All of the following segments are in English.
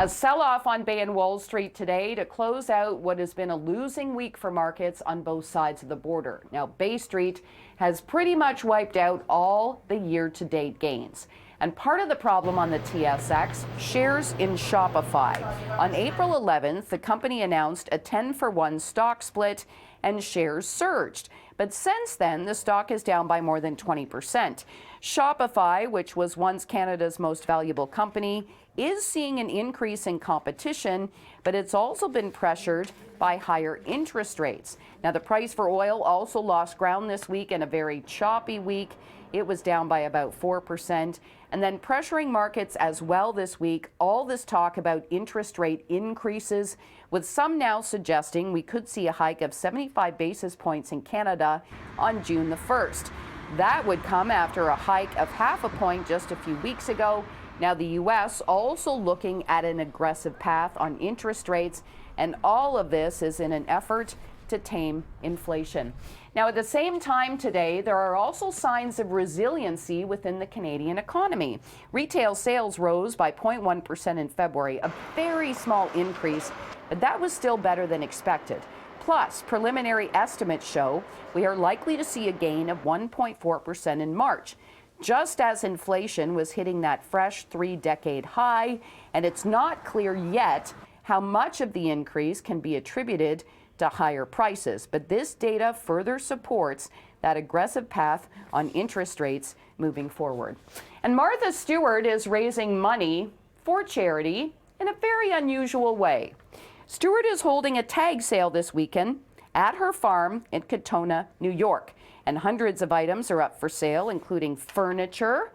A sell-off on Bay and Wall Street today to close out what has been a losing week for markets on both sides of the border. Now, Bay Street has pretty much wiped out all the year-to-date gains. And part of the problem on the TSX, shares in Shopify. On April 11th, the company announced a 10-for-1 stock split and shares surged. But since then, the stock is down by more than 20%. Shopify, which was once Canada's most valuable company, is seeing an increase in competition, but it's also been pressured by higher interest rates. Now, the price for oil also lost ground this week in a very choppy week. It was down by about 4%. And then pressuring markets as well this week, all this talk about interest rate increases, with some now suggesting we could see a hike of 75 basis points in Canada on June the 1st. That would come after a hike of half a point just a few weeks ago. Now, the U.S. also looking at an aggressive path on interest rates, and all of this is in an effort to tame inflation. Now, at the same time today, there are also signs of resiliency within the Canadian economy. Retail sales rose by 0.1% in February, a very small increase, but that was still better than expected. Plus, preliminary estimates show we are likely to see a gain of 1.4% in March, just as inflation was hitting that fresh 3-decade high, and it's not clear yet how much of the increase can be attributed to higher prices. But this data further supports that aggressive path on interest rates moving forward. And Martha Stewart is raising money for charity in a very unusual way. Stewart is holding a tag sale this weekend at her farm in Katona, New York. And hundreds of items are up for sale, including furniture,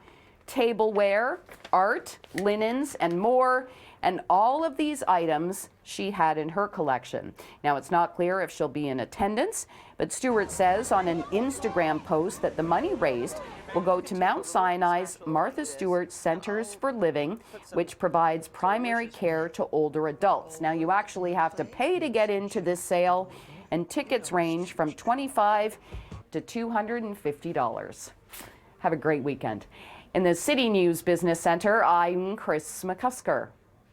tableware, art, linens, and more. And all of these items she had in her collection. Now, it's not clear if she'll be in attendance, but Stewart says on an Instagram post that the money raised will go to Mount Sinai's Martha Stewart Centers for Living, which provides primary care to older adults. Now, you actually have to pay to get into this sale, and tickets range from $25 to $250. Have a great weekend. In the CityNews Business Center, I'm Kris McCusker.